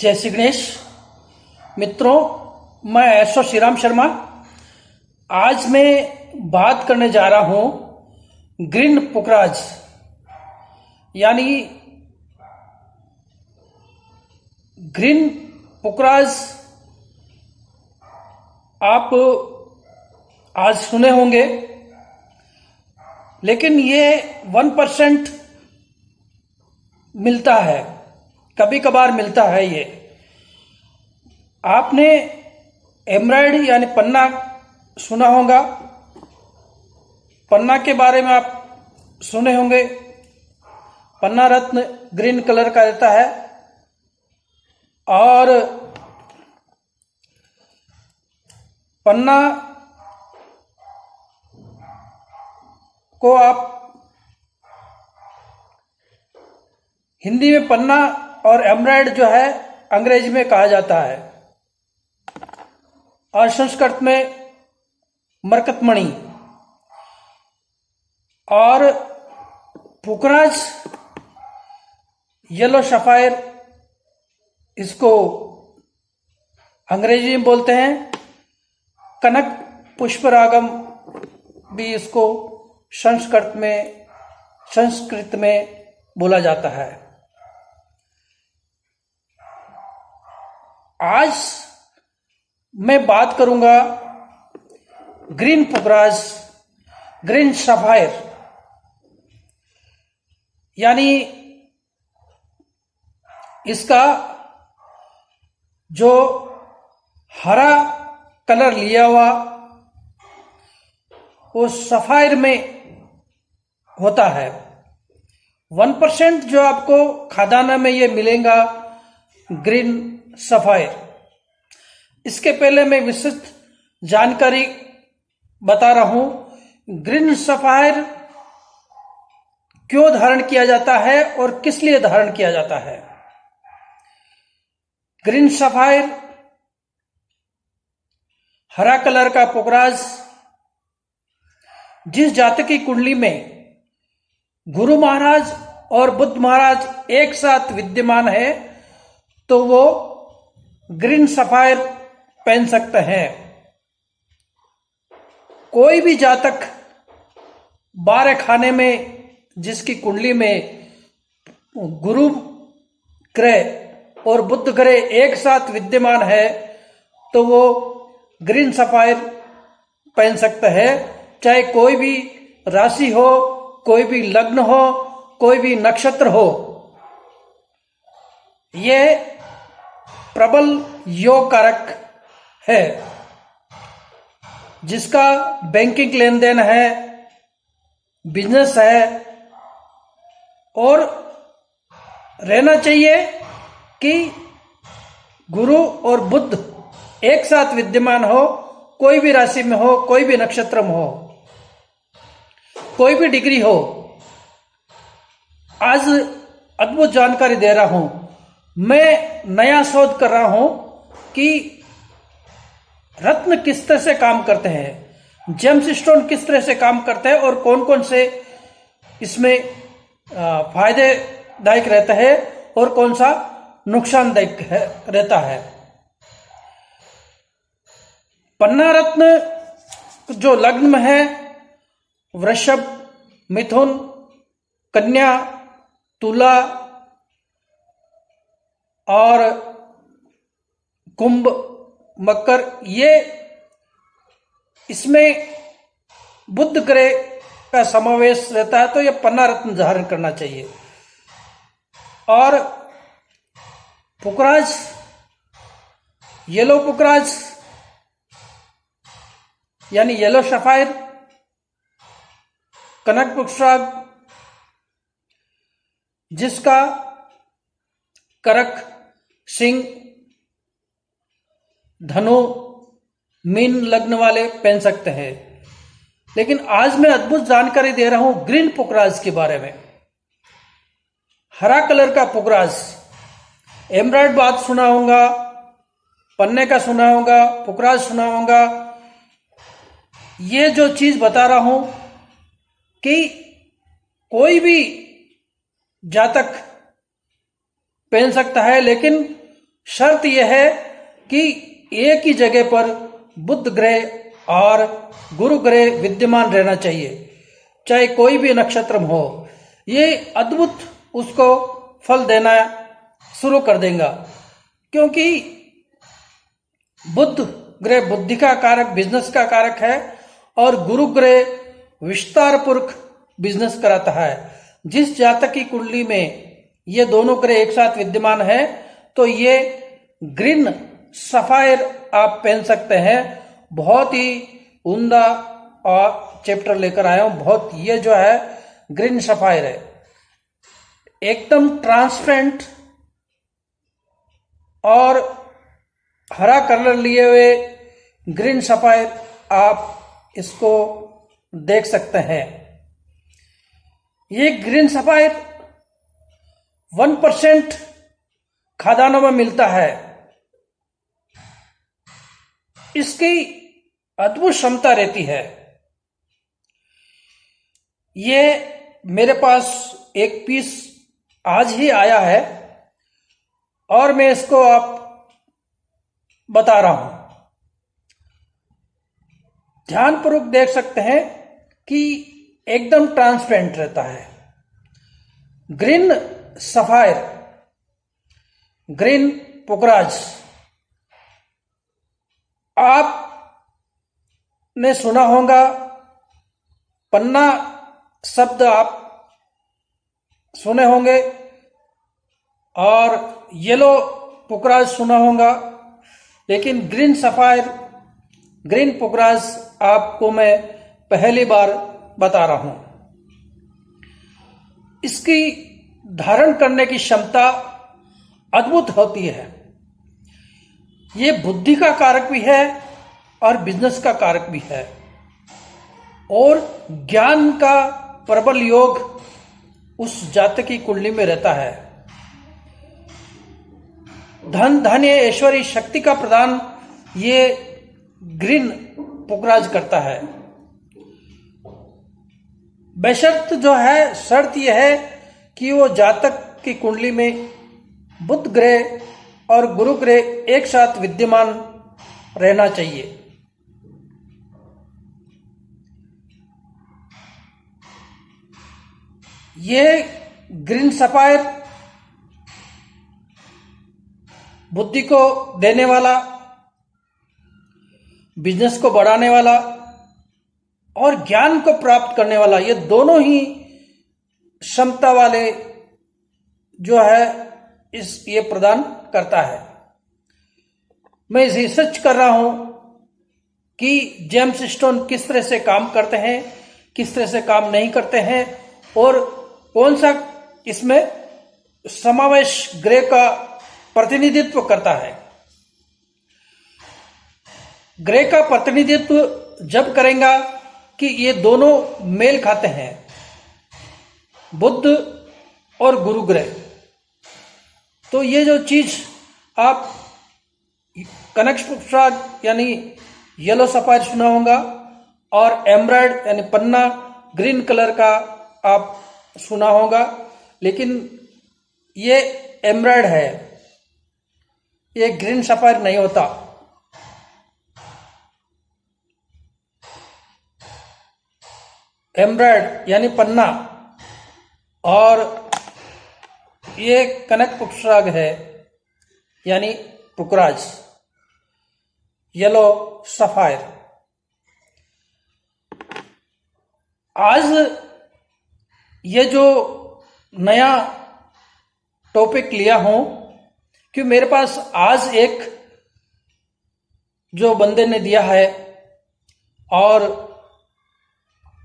जय श्री गणेश मित्रों, मैं एसो श्रीराम शर्मा। आज मैं बात करने जा रहा हूं ग्रीन पुखराज यानी ग्रीन पुखराज। आप आज सुने होंगे, लेकिन ये 1% मिलता है, कभी कभार मिलता है। ये आपने एमराइड यानी पन्ना सुना होगा, पन्ना के बारे में आप सुने होंगे। पन्ना रत्न ग्रीन कलर का रहता है और पन्ना को आप हिंदी में पन्ना और एमराइड जो है अंग्रेजी में कहा जाता है, और संस्कृत में मरकतमणि। और पुखराज येलो सफायर इसको अंग्रेजी में बोलते हैं। कनक पुष्परागम भी इसको संस्कृत में बोला जाता है। आज मैं बात करूंगा ग्रीन पुखराज, ग्रीन सफायर, यानी इसका जो हरा कलर लिया हुआ वो सफायर में होता है। 1% जो आपको खादाना में ये मिलेगा ग्रीन सफायर। इसके पहले मैं विस्तृत जानकारी बता रहा हूं ग्रीन सफायर क्यों धारण किया जाता है और किस लिए धारण किया जाता है। ग्रीन सफायर हरा कलर का पुखराज जिस जातक की कुंडली में गुरु महाराज और बुद्ध महाराज एक साथ विद्यमान है तो वो ग्रीन सफायर पहन सकते हैं। कोई भी जातक 12 खाने में जिसकी कुंडली में गुरु ग्रह और बुद्ध ग्रह एक साथ विद्यमान है तो वो ग्रीन सफायर पहन सकते हैं। चाहे कोई भी राशि हो, कोई भी लग्न हो, कोई भी नक्षत्र हो। ये प्रबल योग कारक है, जिसका बैंकिंग लेन देन है, बिजनेस है, और रहना चाहिए कि गुरु और बुद्ध एक साथ विद्यमान हो, कोई भी राशि में हो, कोई भी नक्षत्र में हो, कोई भी डिग्री हो। आज अद्भुत जानकारी दे रहा हूं। मैं नया शोध कर रहा हूं कि रत्न किस तरह से काम करते हैं, जेम्स स्टोन किस तरह से काम करते हैं और कौन कौन से इसमें फायदेदायक रहता है और कौन सा नुकसानदायक रहता है। पन्ना रत्न जो लग्न में है वृषभ, मिथुन, कन्या, तुला और कुंभ, मकर, ये इसमें बुध ग्रह का समावेश रहता है, तो ये पन्ना रत्न धारण करना चाहिए। और पुखराज, येलो पुखराज यानी येलो सफायर, कनक पुष्पराग जिसका करक, सिंह, धनु, मीन लग्न वाले पहन सकते हैं। लेकिन आज मैं अद्भुत जानकारी दे रहा हूं ग्रीन पुखराज के बारे में। हरा कलर का पुखराज, एमराइड बात सुना होगा, पन्ने का सुना होगा, पुखराज सुना होगा। ये जो चीज बता रहा हूं कि कोई भी जातक पहन सकता है, लेकिन शर्त यह है कि एक ही जगह पर बुध ग्रह और गुरु ग्रह विद्यमान रहना चाहिए, चाहे कोई भी नक्षत्र हो। ये अद्भुत उसको फल देना शुरू कर देगा, क्योंकि बुध ग्रह बुद्धि का कारक, बिजनेस का कारक है, और गुरु ग्रह विस्तार पूर्वक बिजनेस कराता है। जिस जातक की कुंडली में ये दोनों ग्रह एक साथ विद्यमान है तो ये ग्रीन सफायर आप पहन सकते हैं। बहुत ही उम्दा और चैप्टर लेकर आया हूं। बहुत, ये जो है ग्रीन सफायर है, एकदम ट्रांसपेरेंट और हरा कलर लिए हुए ग्रीन सफायर आप इसको देख सकते हैं। ये ग्रीन सफायर 1% खादानों में मिलता है। इसकी अद्भुत क्षमता रहती है। ये मेरे पास एक पीस आज ही आया है और मैं इसको आप बता रहा हूं। ध्यानपूर्वक देख सकते हैं कि एकदम ट्रांसपेरेंट रहता है। ग्रीन सफायर, ग्रीन पुखराज, आपने सुना होगा, पन्ना शब्द आप सुने होंगे, और येलो पुखराज सुना होगा, लेकिन ग्रीन सफायर, ग्रीन पुखराज आपको मैं पहली बार बता रहा हूं। इसकी धारण करने की क्षमता अद्भुत होती है। ये बुद्धि का कारक भी है और बिजनेस का कारक भी है, और ज्ञान का प्रबल योग उस जातक की कुंडली में रहता है। धन धान्य ऐश्वर्य शक्ति का प्रदान ये ग्रीन पुखराज करता है। बेशर्त जो है, शर्त यह है कि वो जातक की कुंडली में बुध ग्रह और गुरु ग्रह एक साथ विद्यमान रहना चाहिए। ये ग्रीन सफायर बुद्धि को देने वाला, बिजनेस को बढ़ाने वाला और ज्ञान को प्राप्त करने वाला, ये दोनों ही क्षमता वाले जो है ये प्रदान करता है। मैं रिसर्च कर रहा हूं कि जेम्स स्टोन किस तरह से काम करते हैं, किस तरह से काम नहीं करते हैं, और कौन सा इसमें समावेश ग्रह का प्रतिनिधित्व करता है। ग्रह का प्रतिनिधित्व जब करेगा कि ये दोनों मेल खाते हैं, बुध और गुरु ग्रह, तो ये जो चीज आप कनक पुखराज यानी येलो सफायर सुना होगा, और एमराल्ड यानी पन्ना ग्रीन कलर का आप सुना होगा, लेकिन ये एमराल्ड है, ये ग्रीन सफायर नहीं होता। एमराल्ड यानी पन्ना, और ये कनक पुखराज है यानी पुखराज, येलो सफायर। आज ये जो नया टॉपिक लिया हूं कि मेरे पास आज एक जो बंदे ने दिया है, और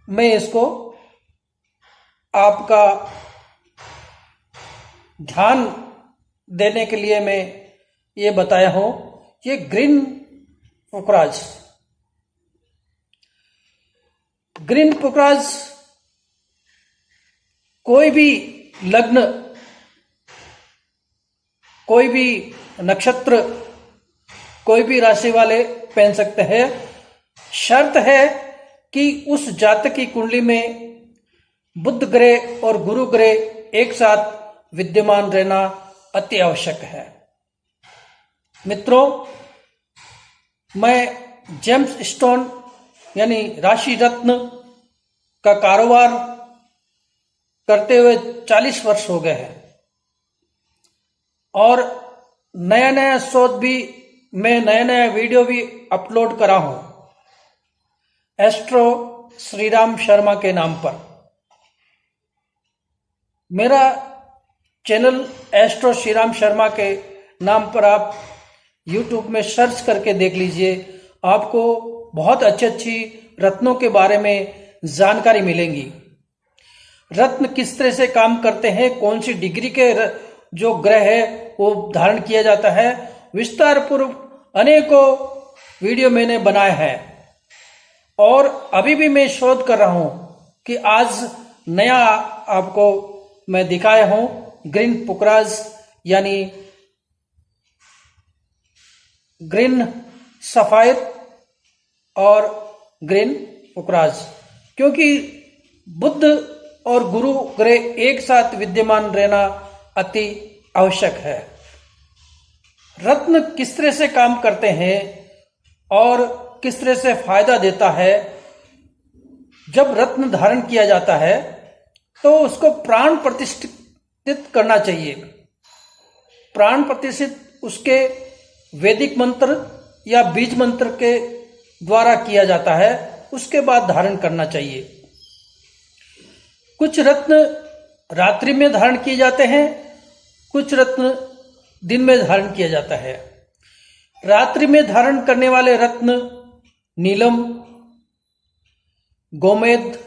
मैं इसको आपका ध्यान देने के लिए मैं ये बताया हूं। ये ग्रीन पुखराज, ग्रीन पुखराज कोई भी लग्न, कोई भी नक्षत्र, कोई भी राशि वाले पहन सकते हैं। शर्त है कि उस जातक की कुंडली में बुध ग्रह और गुरु ग्रह एक साथ विद्यमान रहना अति आवश्यक है। मित्रों, मैं जेम्स स्टोन यानी राशि रत्न का कारोबार करते हुए 40 वर्ष हो गए हैं और नया नया शोध भी, मैं नया नया वीडियो भी अपलोड करा हूं एस्ट्रो श्रीराम शर्मा के नाम पर। मेरा चैनल एस्ट्रो श्रीराम शर्मा के नाम पर आप YouTube में सर्च करके देख लीजिए, आपको बहुत अच्छी अच्छी रत्नों के बारे में जानकारी मिलेंगी। रत्न किस तरह से काम करते हैं, कौन सी डिग्री के जो ग्रह है वो धारण किया जाता है, विस्तार पूर्व अनेकों वीडियो मैंने बनाए हैं और अभी भी मैं शोध कर रहा हूं कि आज नया आपको मैं दिखाया हूं ग्रीन पुखराज यानी ग्रीन सफायर और ग्रीन पुखराज, क्योंकि बुध और गुरु ग्रह एक साथ विद्यमान रहना अति आवश्यक है। रत्न किस तरह से काम करते हैं और किस तरह से फायदा देता है। जब रत्न धारण किया जाता है तो उसको प्राण प्रतिष्ठित करना चाहिए। प्राण प्रतिष्ठित उसके वैदिक मंत्र या बीज मंत्र के द्वारा किया जाता है, उसके बाद धारण करना चाहिए। कुछ रत्न रात्रि में धारण किए जाते हैं, कुछ रत्न दिन में धारण किया जाता है। रात्रि में धारण करने वाले रत्न नीलम, गोमेद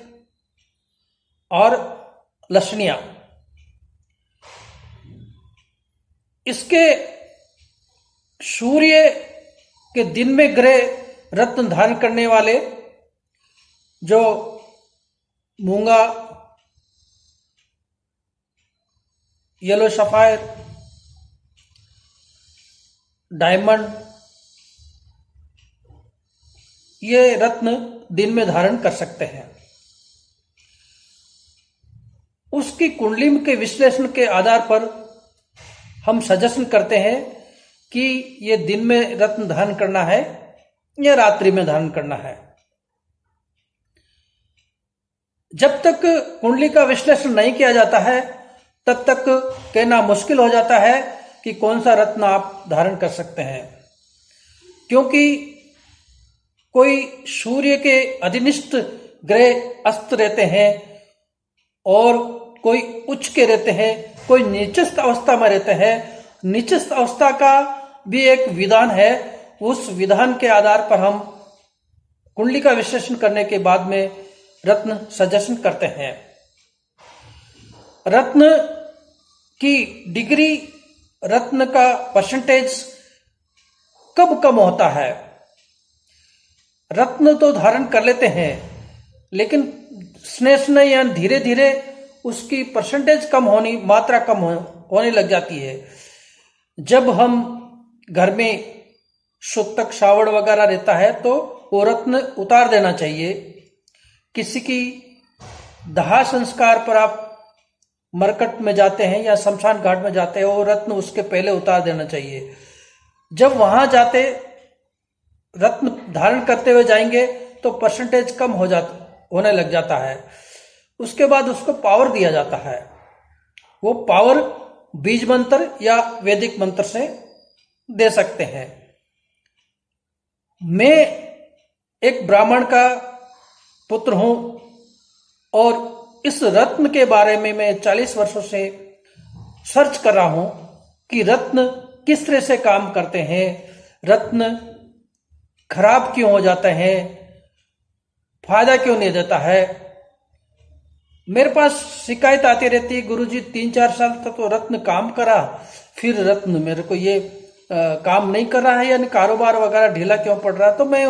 और लसनिया। इसके सूर्य के दिन में ग्रह रत्न धारण करने वाले जो मूंगा, येलो सफायर, डायमंड, ये रत्न दिन में धारण कर सकते हैं। उसकी कुंडली के विश्लेषण के आधार पर हम सजेशन करते हैं कि ये दिन में रत्न धारण करना है या रात्रि में धारण करना है। जब तक कुंडली का विश्लेषण नहीं किया जाता है तब तक कहना मुश्किल हो जाता है कि कौन सा रत्न आप धारण कर सकते हैं, क्योंकि कोई सूर्य के अधिनिष्ठ ग्रह अस्त रहते हैं और कोई उच्च के रहते हैं, कोई नीचस्थ अवस्था में रहते हैं। नीचस्थ अवस्था का भी एक विधान है, उस विधान के आधार पर हम कुंडली का विश्लेषण करने के बाद में रत्न सजेशन करते हैं। रत्न की डिग्री, रत्न का परसेंटेज कब कम होता है। रत्न तो धारण कर लेते हैं लेकिन स्नेह या धीरे धीरे उसकी परसेंटेज कम होनी, मात्रा कम होने लग जाती है। जब हम घर में सूतक श्रावण वगैरह रहता है तो वो रत्न उतार देना चाहिए। किसी की दाह संस्कार पर आप मरकट में जाते हैं या शमशान घाट में जाते हैं, वो रत्न उसके पहले उतार देना चाहिए। जब वहां जाते रत्न धारण करते हुए जाएंगे तो परसेंटेज कम होने लग जाता है। उसके बाद उसको पावर दिया जाता है। वो पावर बीज मंत्र या वैदिक मंत्र से दे सकते हैं। मैं एक ब्राह्मण का पुत्र हूं और इस रत्न के बारे में मैं 40 वर्षों से सर्च कर रहा हूं कि रत्न किस तरह से काम करते हैं, रत्न खराब क्यों हो जाते हैं, फायदा क्यों नहीं देता है। मेरे पास शिकायत आती रहती है, गुरुजी 3-4 साल तक तो रत्न काम करा, फिर रत्न मेरे को ये काम नहीं कर रहा है, यानी कारोबार वगैरह ढीला क्यों पड़ रहा है। तो मैं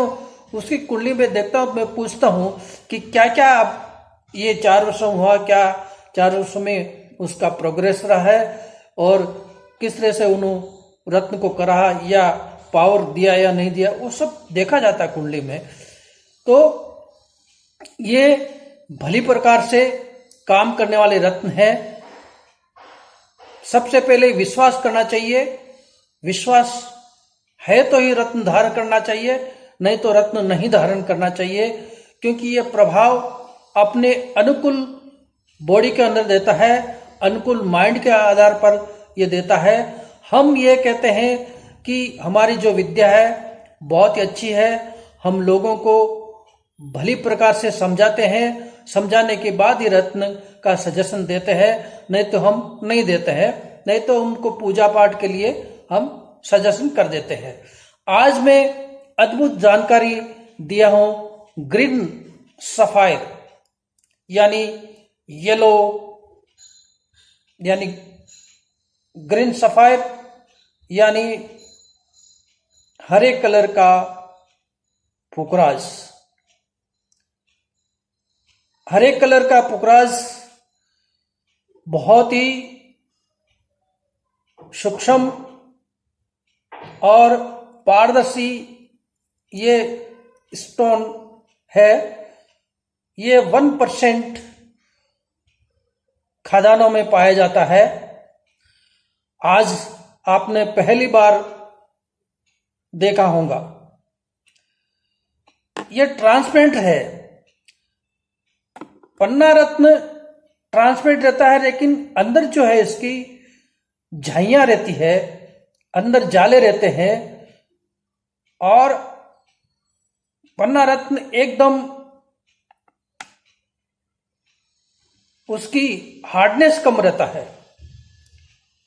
उसकी कुंडली में देखता हूँ, मैं पूछता हूँ कि क्या क्या आप ये 4 वर्षों हुआ, क्या 4 वर्षों में उसका प्रोग्रेस रहा है और किस तरह से उन्होंने रत्न को करा या पावर दिया या नहीं दिया, वो सब देखा जाता है कुंडली में। तो ये भली प्रकार से काम करने वाले रत्न है। सबसे पहले विश्वास करना चाहिए। विश्वास है तो ही रत्न धारण करना चाहिए, नहीं तो रत्न नहीं धारण करना चाहिए, क्योंकि ये प्रभाव अपने अनुकूल बॉडी के अंदर देता है, अनुकूल माइंड के आधार पर ये देता है। हम ये कहते हैं कि हमारी जो विद्या है बहुत ही अच्छी है, हम लोगों को भली प्रकार से समझाते हैं, समझाने के बाद ही रत्न का सजेशन देते हैं, नहीं तो हम नहीं देते हैं, नहीं तो उनको पूजा पाठ के लिए हम सजेशन कर देते हैं। आज मैं अद्भुत जानकारी दिया हूं ग्रीन सफायर यानी येलो यानी ग्रीन सफायर यानी हरे कलर का पुखराज। हरे कलर का पुखराज बहुत ही सूक्ष्म और पारदर्शी ये स्टोन है। ये 1% खदानों में पाया जाता है। आज आपने पहली बार देखा होगा। ये ट्रांसपेरेंट है। पन्ना रत्न ट्रांसपेरेंट रहता है, लेकिन अंदर जो है इसकी झाइयां रहती है, अंदर जाले रहते हैं, और पन्ना रत्न एकदम उसकी हार्डनेस कम रहता है।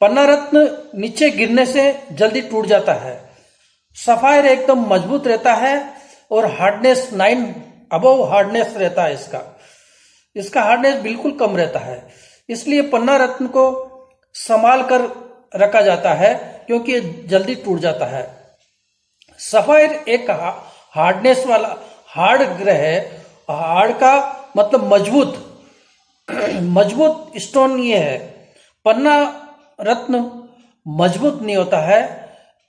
पन्ना रत्न नीचे गिरने से जल्दी टूट जाता है। सफायर एकदम मजबूत रहता है और हार्डनेस 9 अबव हार्डनेस रहता है। इसका हार्डनेस बिल्कुल कम रहता है। इसलिए पन्ना रत्न को संभाल कर रखा जाता है, क्योंकि ये जल्दी टूट जाता है। सफायर एक हार्डनेस वाला हार्ड ग्रह है। हार्ड का मतलब मजबूत मजबूत स्टोन ये है। पन्ना रत्न मजबूत नहीं होता है,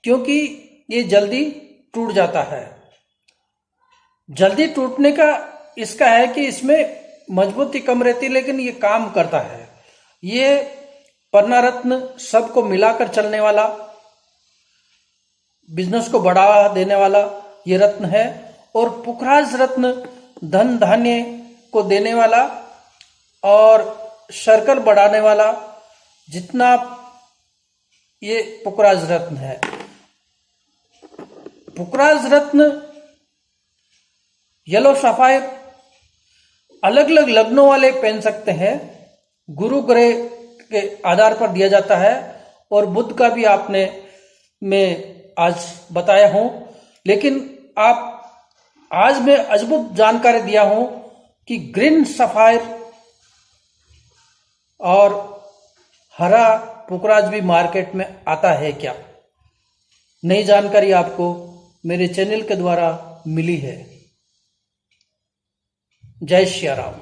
क्योंकि ये जल्दी टूट जाता है। जल्दी टूटने का इसका है कि इसमें मजबूती कम रहती है, लेकिन ये काम करता है। ये पन्ना रत्न सबको मिलाकर चलने वाला, बिजनेस को बढ़ावा देने वाला ये रत्न है। और पुखराज रत्न धन धान्य को देने वाला और सर्कल बढ़ाने वाला, जितना ये पुखराज रत्न है। पुखराज रत्न येलो सफायर अलग अलग लग्नों वाले पहन सकते हैं। गुरु ग्रह के आधार पर दिया जाता है, और बुध का भी आपने मैं आज बताया हूं। लेकिन आज मैं अद्भुत जानकारी दिया हूं कि ग्रीन सफायर और हरा पुखराज भी मार्केट में आता है क्या। नई जानकारी आपको मेरे चैनल के द्वारा मिली है। जय श्री राम।